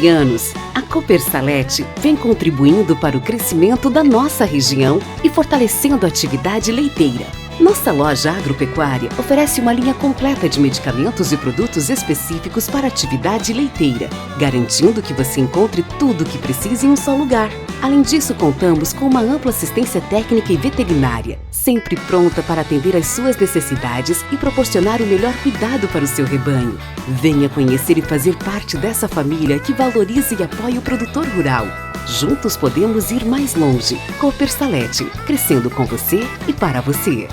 20 anos, a Copersalete vem contribuindo para o crescimento da nossa região e fortalecendo a atividade leiteira. Nossa loja agropecuária oferece uma linha completa de medicamentos e produtos específicos para a atividade leiteira, garantindo que você encontre tudo o que precisa em um só lugar. Além disso, contamos com uma ampla assistência técnica e veterinária, sempre pronta para atender às suas necessidades e proporcionar o melhor cuidado para o seu rebanho. Venha conhecer e fazer parte dessa família que valoriza e apoia o produtor rural. Juntos podemos ir mais longe. Copersalete, crescendo com você e para você.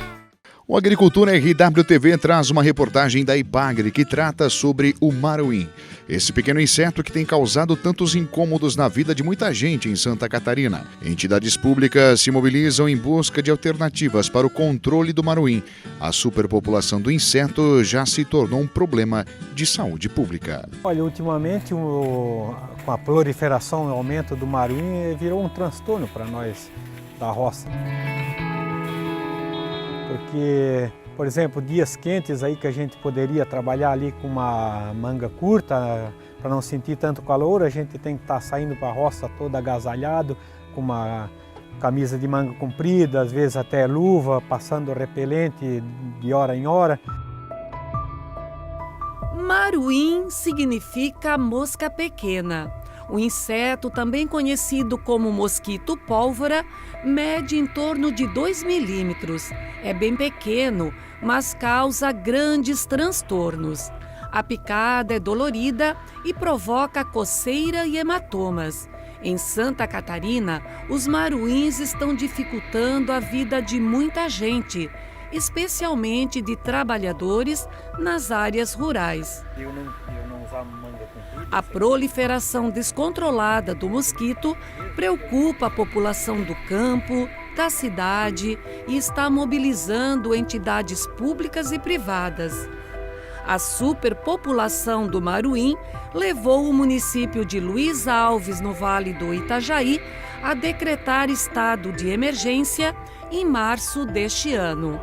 O Agricultura RWTV traz uma reportagem da Ipagre que trata sobre o maruim. Esse pequeno inseto que tem causado tantos incômodos na vida de muita gente em Santa Catarina. Entidades públicas se mobilizam em busca de alternativas para o controle do maruim. A superpopulação do inseto já se tornou um problema de saúde pública. Olha, ultimamente com a proliferação e aumento do maruim virou um transtorno para nós da roça. Porque, por exemplo, dias quentes aí que a gente poderia trabalhar ali com uma manga curta, para não sentir tanto calor, a gente tem que estar saindo para a roça todo agasalhado, com uma camisa de manga comprida, às vezes até luva, passando repelente de hora em hora. Maruim significa mosca pequena. O inseto, também conhecido como mosquito pólvora, mede em torno de 2 milímetros. É bem pequeno, mas causa grandes transtornos. A picada é dolorida e provoca coceira e hematomas. Em Santa Catarina, os maruins estão dificultando a vida de muita gente, especialmente de trabalhadores nas áreas rurais. Eu não usava manga comprida. A proliferação descontrolada do mosquito preocupa a população do campo, da cidade e está mobilizando entidades públicas e privadas. A superpopulação do maruim levou o município de Luiz Alves, no Vale do Itajaí, a decretar estado de emergência em março deste ano.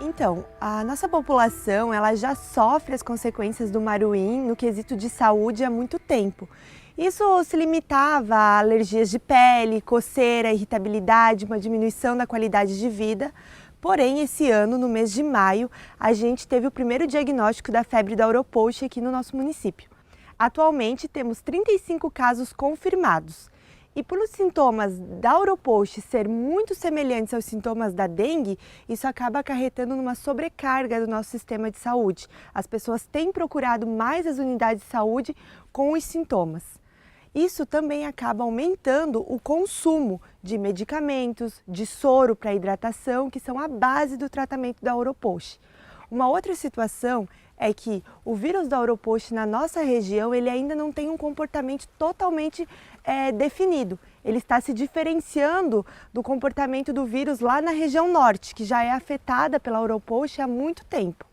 Então, a nossa população ela já sofre as consequências do maruim no quesito de saúde há muito tempo. Isso se limitava a alergias de pele, coceira, irritabilidade, uma diminuição da qualidade de vida. Porém, esse ano, no mês de maio, a gente teve o primeiro diagnóstico da febre da Auropost aqui no nosso município. Atualmente, temos 35 casos confirmados. E pelos sintomas da Auropost ser muito semelhantes aos sintomas da dengue, isso acaba acarretando numa sobrecarga do nosso sistema de saúde. As pessoas têm procurado mais as unidades de saúde com os sintomas. Isso também acaba aumentando o consumo de medicamentos, de soro para hidratação, que são a base do tratamento da Auropost. Uma outra situação é que o vírus da Auropost na nossa região ele ainda não tem um comportamento totalmente definido. Ele está se diferenciando do comportamento do vírus lá na região norte, que já é afetada pela Auropost há muito tempo.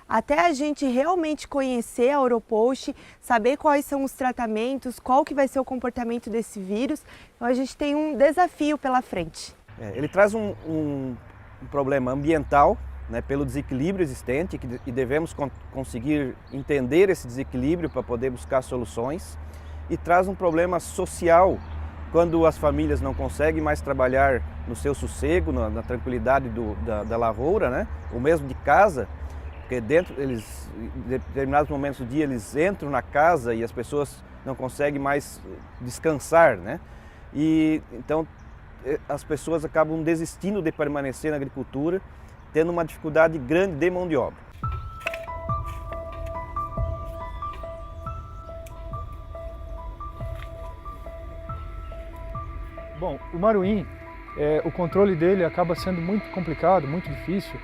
Até a gente realmente conhecer a Auropost, saber quais são os tratamentos, qual que vai ser o comportamento desse vírus, então a gente tem um desafio pela frente. Ele traz um problema ambiental, né, pelo desequilíbrio existente e devemos conseguir entender esse desequilíbrio para poder buscar soluções, e traz um problema social quando as famílias não conseguem mais trabalhar no seu sossego, na tranquilidade da lavoura, né, ou mesmo de casa, porque em determinados momentos do dia eles entram na casa e as pessoas não conseguem mais descansar, né, e então as pessoas acabam desistindo de permanecer na agricultura, tendo uma dificuldade grande de mão de obra. Bom, o maruim, o controle dele acaba sendo muito complicado, muito difícil,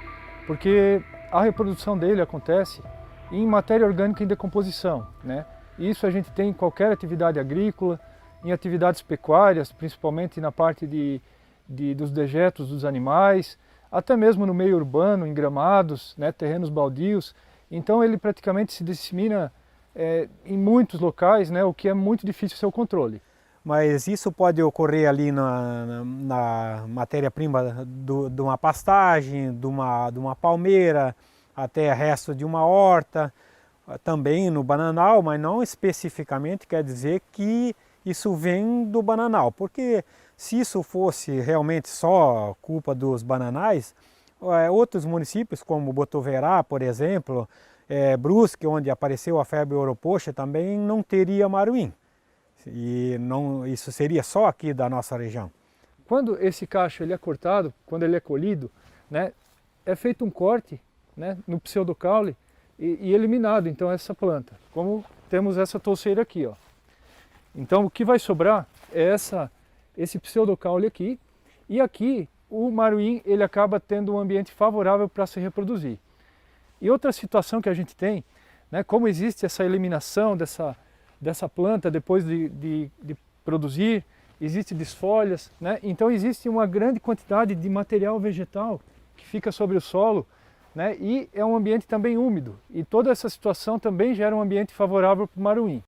porque a reprodução dele acontece em matéria orgânica em decomposição, né? Isso a gente tem em qualquer atividade agrícola, em atividades pecuárias, principalmente na parte dos dejetos dos animais, até mesmo no meio urbano, em gramados, né, terrenos baldios. Então ele praticamente se dissemina em muitos locais, né, o que é muito difícil seu controle. Mas isso pode ocorrer ali na matéria-prima de uma pastagem, de uma palmeira, até resto de uma horta. também no bananal, mas não especificamente quer dizer que isso vem do bananal, porque se isso fosse realmente só culpa dos bananais, outros municípios como Botuverá, por exemplo, Brusque, onde apareceu a febre ouro-poxa, também não teria maruim. E não, isso seria só aqui da nossa região. Quando esse cacho ele é cortado, quando ele é colhido, né, é feito um corte, né, no pseudocaule e eliminado então essa planta, como temos essa touceira aqui, ó. Então o que vai sobrar é esse pseudocaule aqui, e aqui o maruim ele acaba tendo um ambiente favorável para se reproduzir. E outra situação que a gente tem, né, como existe essa eliminação dessa planta depois de produzir, existe desfolhas, né, então existe uma grande quantidade de material vegetal que fica sobre o solo, né, e é um ambiente também úmido, e toda essa situação também gera um ambiente favorável para o maruim.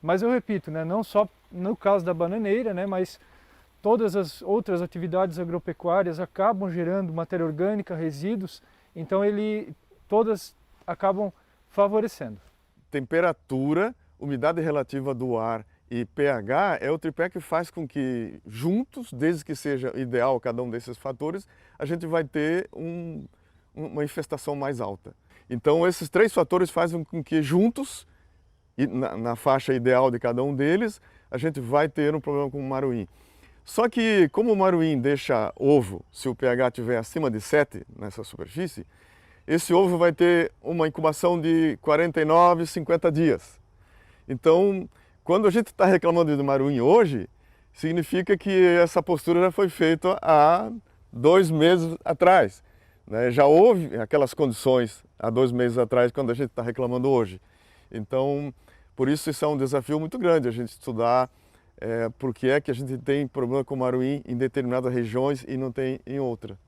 Mas eu repito, né, não só no caso da bananeira, né, mas todas as outras atividades agropecuárias acabam gerando matéria orgânica, resíduos, então todas acabam favorecendo. Temperatura, umidade relativa do ar e pH é o tripé que faz com que juntos, desde que seja ideal cada um desses fatores, a gente vai ter uma infestação mais alta. Então esses três fatores fazem com que juntos, e na faixa ideal de cada um deles, a gente vai ter um problema com o maruim. Só que como o maruim deixa ovo, se o pH estiver acima de 7 nessa superfície, esse ovo vai ter uma incubação de 49, 50 dias. Então, quando a gente está reclamando do maruim hoje, significa que essa postura já foi feita há 2 meses atrás, né? Já houve aquelas condições há 2 meses atrás, quando a gente está reclamando hoje. Então, por isso é um desafio muito grande a gente estudar por que é que a gente tem problema com o maruim em determinadas regiões e não tem em outra.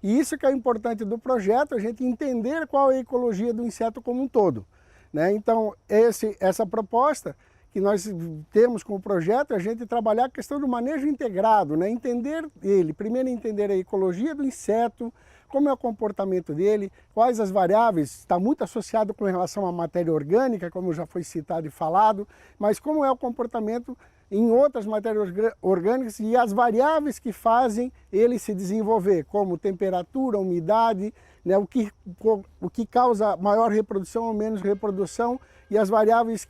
E isso que é importante do projeto, a gente entender qual é a ecologia do inseto como um todo, né? Então, essa proposta que nós temos com o projeto é a gente trabalhar a questão do manejo integrado, né? Entender ele, primeiro entender a ecologia do inseto, como é o comportamento dele, quais as variáveis, está muito associado com relação à matéria orgânica, como já foi citado e falado, mas como é o comportamento em outras matérias orgânicas e as variáveis que fazem ele se desenvolver, como temperatura, umidade, né, o que causa maior reprodução ou menos reprodução e as variáveis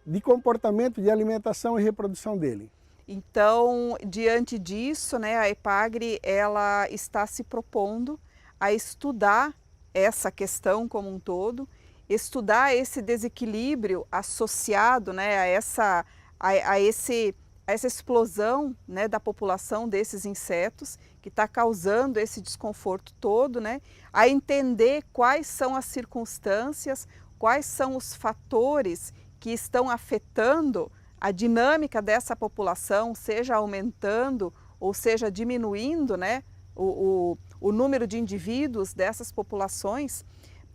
de comportamento, de alimentação e reprodução dele. Então, diante disso, né, a EPAGRE ela está se propondo a estudar essa questão como um todo, estudar esse desequilíbrio associado, né, a essa explosão, né, da população desses insetos que está causando esse desconforto todo, né, a entender quais são as circunstâncias, quais são os fatores que estão afetando a dinâmica dessa população, seja aumentando ou seja diminuindo, né, o número de indivíduos dessas populações,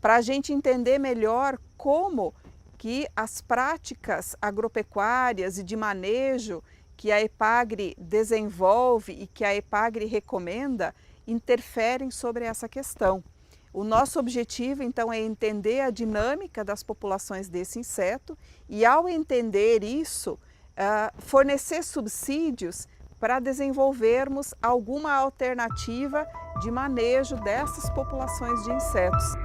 para a gente entender melhor como que as práticas agropecuárias e de manejo que a EPAGRE desenvolve e que a EPAGRE recomenda interferem sobre essa questão. O nosso objetivo, então, é entender a dinâmica das populações desse inseto e, ao entender isso, fornecer subsídios para desenvolvermos alguma alternativa de manejo dessas populações de insetos.